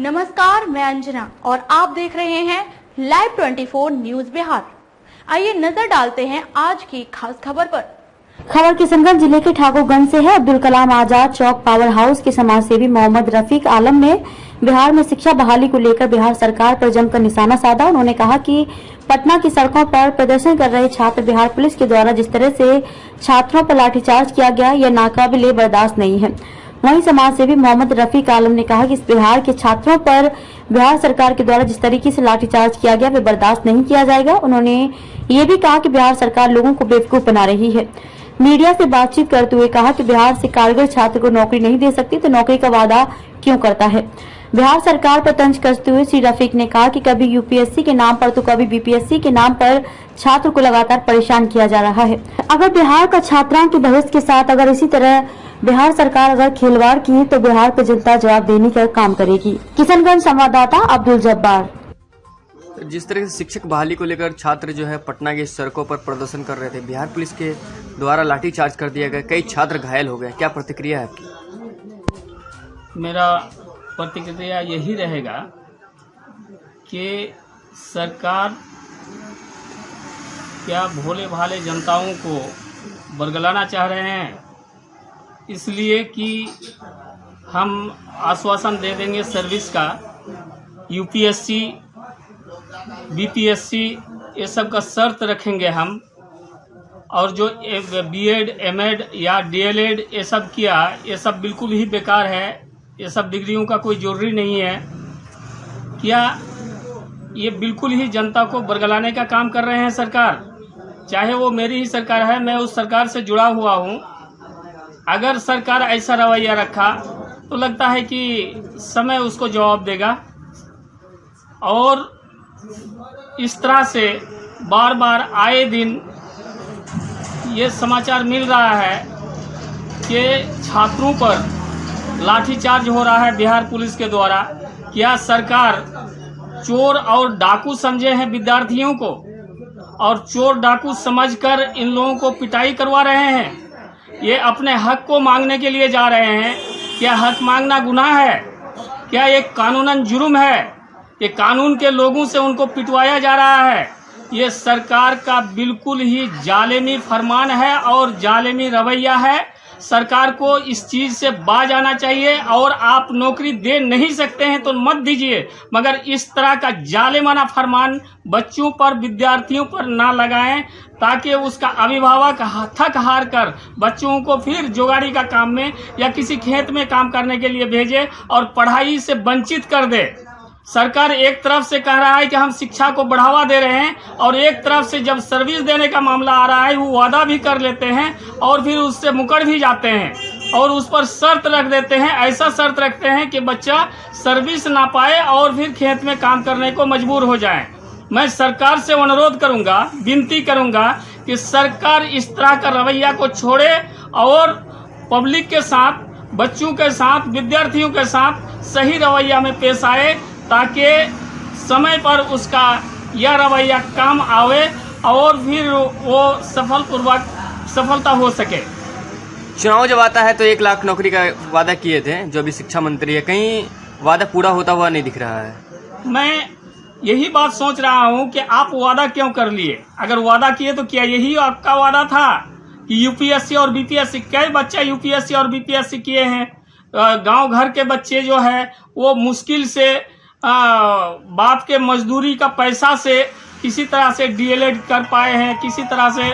नमस्कार, मैं अंजना और आप देख रहे हैं लाइव 24 न्यूज बिहार। आइए नजर डालते हैं आज की खास खबर पर। खबर किशनगंज जिले के ठाकुरगंज से है। अब्दुल कलाम आजाद चौक पावर हाउस के समाजसेवी मोहम्मद रफीक आलम ने बिहार में शिक्षा बहाली को लेकर बिहार सरकार पर जमकर निशाना साधा। उन्होंने कहा कि पटना की सड़कों पर प्रदर्शन कर रहे छात्र बिहार पुलिस के द्वारा जिस तरह से छात्रों पर लाठीचार्ज किया गया, यह नाकाबिले बर्दाश्त नहीं है। वहीं समाजसेवी मोहम्मद रफीक आलम ने कहा कि इस बिहार के छात्रों पर बिहार सरकार के द्वारा जिस तरीके से लाठीचार्ज किया गया, वे बर्दाश्त नहीं किया जाएगा। उन्होंने ये भी कहा कि बिहार सरकार लोगों को बेवकूफ बना रही है। मीडिया से बातचीत करते हुए कहा कि बिहार से कारगर छात्र को नौकरी नहीं दे सकती तो नौकरी का वादा क्यों करता है। बिहार सरकार पर तंज कसते हुए श्री रफीक ने कहा कि कभी यूपीएससी के नाम पर तो कभी बीपीएससी के नाम पर छात्र को लगातार परेशान किया जा रहा है। अगर बिहार का छात्राओं के भविष्य के साथ अगर इसी तरह बिहार सरकार अगर खिलवाड़ की तो बिहार पर जनता जवाब देने का काम करेगी। किशनगंज संवाददाता अब्दुल जब्बार। जिस तरह से शिक्षक बहाली को लेकर छात्र जो है पटना की सड़कों पर प्रदर्शन कर रहे थे, बिहार पुलिस के द्वारा लाठीचार्ज कर दिया गया, कई छात्र घायल हो गए, क्या प्रतिक्रिया है आपकी? मेरा प्रतिक्रिया यही रहेगा कि सरकार क्या भोले भाले जनताओं को बरगलाना चाह रहे हैं, इसलिए कि हम आश्वासन दे देंगे सर्विस का, यूपीएससी बीपीएससी ये सब का शर्त रखेंगे हम, और जो बीएड एमएड या डीएलएड ये सब किया, ये सब बिल्कुल ही बेकार है। ये सब डिग्रियों का कोई जरूरी नहीं है। क्या ये बिल्कुल ही जनता को बरगलाने का काम कर रहे हैं सरकार? चाहे वो मेरी ही सरकार है, मैं उस सरकार से जुड़ा हुआ हूँ। अगर सरकार ऐसा रवैया रखा तो लगता है कि समय उसको जवाब देगा। और इस तरह से बार बार आए दिन ये समाचार मिल रहा है कि छात्रों पर लाठीचार्ज हो रहा है बिहार पुलिस के द्वारा। क्या सरकार चोर और डाकू समझे हैं विद्यार्थियों को, और चोर डाकू समझकर इन लोगों को पिटाई करवा रहे हैं? ये अपने हक को मांगने के लिए जा रहे हैं। क्या हक मांगना गुनाह है? क्या ये कानूनन जुर्म है? ये कानून के लोगों से उनको पिटवाया जा रहा है। ये सरकार का बिल्कुल ही जालिमी फरमान है और जालिमी रवैया है। सरकार को इस चीज से बाज आना चाहिए। और आप नौकरी दे नहीं सकते हैं तो मत दीजिए, मगर इस तरह का जालिमाना फरमान बच्चों पर, विद्यार्थियों पर ना लगाएं, ताकि उसका अभिभावक थक हार कर बच्चों को फिर जुगाड़ी का काम में या किसी खेत में काम करने के लिए भेजे और पढ़ाई से वंचित कर दे। सरकार एक तरफ से कह रहा है कि हम शिक्षा को बढ़ावा दे रहे हैं, और एक तरफ से जब सर्विस देने का मामला आ रहा है वो वादा भी कर लेते हैं और फिर उससे मुकर भी जाते हैं और उस पर शर्त रख देते हैं। ऐसा शर्त रखते हैं कि बच्चा सर्विस ना पाए और फिर खेत में काम करने को मजबूर हो जाए। मैं सरकार से अनुरोध करूंगा, विनती करूंगा कि सरकार इस तरह का रवैया को छोड़े और पब्लिक के साथ, बच्चों के साथ, विद्यार्थियों के साथ सही रवैया में पेश आए, ताकि समय पर उसका यह रवैया काम आवे और फिर वो सफलता हो सके। चुनाव जब आता है तो 1 लाख नौकरी का वादा किए थे जो अभी शिक्षा मंत्री है, कहीं वादा पूरा होता हुआ नहीं दिख रहा है। मैं यही बात सोच रहा हूँ कि आप वादा क्यों कर लिए? अगर वादा किए तो क्या यही आपका वादा था कि यूपीएससी और बीपीएससी? कई बच्चे यूपीएससी और बीपीएससी किए हैं। गांव घर के बच्चे जो है वो मुश्किल से बाप के मजदूरी का पैसा से किसी तरह से डीएलएड कर पाए हैं, किसी तरह से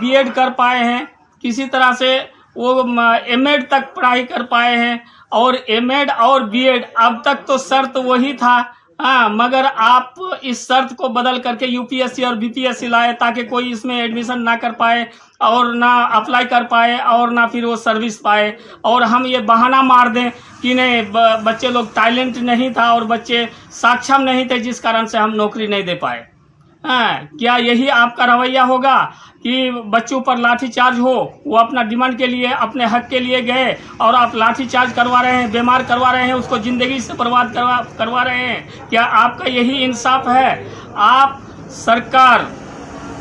बीएड कर पाए हैं, किसी तरह से वो एमएड तक पढ़ाई कर पाए हैं। और एमएड और बीएड अब तक तो शर्त वही था, मगर आप इस शर्त को बदल करके यूपीएससी और बीपीएससी लाए ताकि कोई इसमें एडमिशन ना कर पाए और ना अप्लाई कर पाए और ना फिर वो सर्विस पाए। और हम ये बहाना मार दें कि नहीं, बच्चे लोग टैलेंट नहीं था और बच्चे सक्षम नहीं थे जिस कारण से हम नौकरी नहीं दे पाए। क्या यही आपका रवैया होगा कि बच्चों पर लाठीचार्ज हो? वो अपना डिमांड के लिए, अपने हक के लिए गए और आप लाठीचार्ज करवा रहे हैं, बीमार करवा रहे हैं, उसको जिंदगी से बर्बाद करवा रहे हैं। क्या आपका यही इंसाफ है? आप सरकार,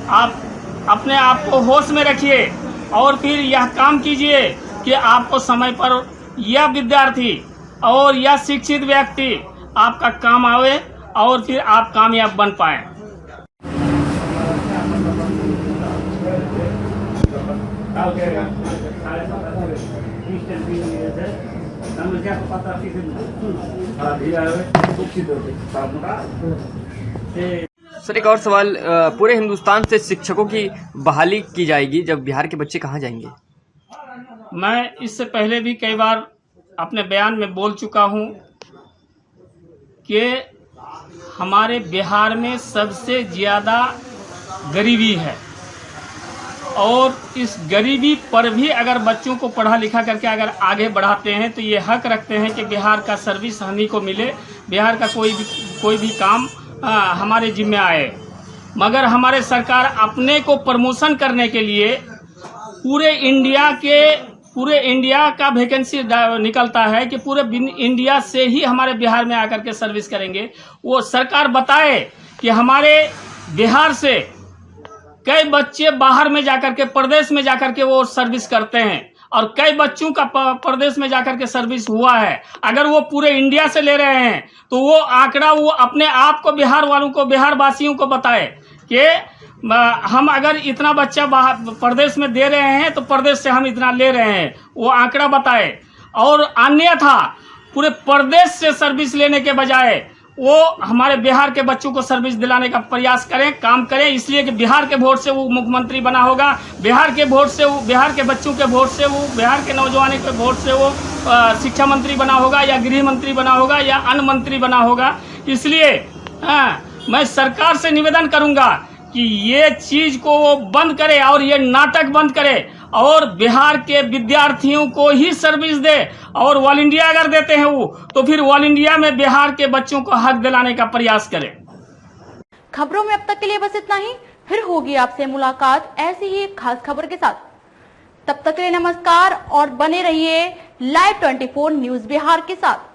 आप अपने आप को होश में रखिए और फिर यह काम कीजिए कि आपको समय पर यह विद्यार्थी और यह शिक्षित व्यक्ति आपका काम आवे और फिर आप कामयाब बन पाए। सर एक और सवाल, पूरे हिंदुस्तान से शिक्षकों की बहाली की जाएगी, जब बिहार के बच्चे कहाँ जाएंगे? मैं इससे पहले भी कई बार अपने बयान में बोल चुका हूं कि हमारे बिहार में सबसे ज़्यादा गरीबी है और इस गरीबी पर भी अगर बच्चों को पढ़ा लिखा करके अगर आगे बढ़ाते हैं तो ये हक रखते हैं कि बिहार का सर्विस हम ही को मिले, बिहार का कोई भी काम हमारे जिम्मे आए। मगर हमारे सरकार अपने को प्रमोशन करने के लिए पूरे इंडिया का वैकेंसी निकलता है कि पूरे इंडिया से ही हमारे बिहार में आकर के सर्विस करेंगे। वो सरकार बताए कि हमारे बिहार से कई बच्चे बाहर में जाकर के प्रदेश में जाकर के वो सर्विस करते हैं और कई बच्चों का प्रदेश में जाकर के सर्विस हुआ है। अगर वो पूरे इंडिया से ले रहे हैं तो वो आंकड़ा वो अपने आप को बिहार वालों को, बिहार वासियों को बताए कि हम अगर इतना बच्चा बाहर प्रदेश में दे रहे हैं तो प्रदेश से हम इतना ले रहे हैं, वो आंकड़ा बताए। और अन्यथा पूरे प्रदेश से सर्विस लेने के बजाय वो हमारे बिहार के बच्चों को सर्विस दिलाने का प्रयास करें, काम करें, इसलिए कि बिहार के वोट से वो मुख्यमंत्री बना होगा, बिहार के वोट से वो, बिहार के बच्चों के वोट से वो, बिहार के नौजवानों के वोट से वो शिक्षा मंत्री बना होगा या गृह मंत्री बना होगा या अन्य मंत्री बना होगा। इसलिए मैं सरकार से निवेदन करूंगा कि ये चीज को वो बंद करे और ये नाटक बंद करे और बिहार के विद्यार्थियों को ही सर्विस दे। और ऑल इंडिया अगर देते हैं वो तो फिर ऑल इंडिया में बिहार के बच्चों को हक दिलाने का प्रयास करे। खबरों में अब तक के लिए बस इतना ही, फिर होगी आपसे मुलाकात ऐसी ही एक खास खबर के साथ। तब तक के लिए नमस्कार और बने रहिए Live 24 न्यूज बिहार के साथ।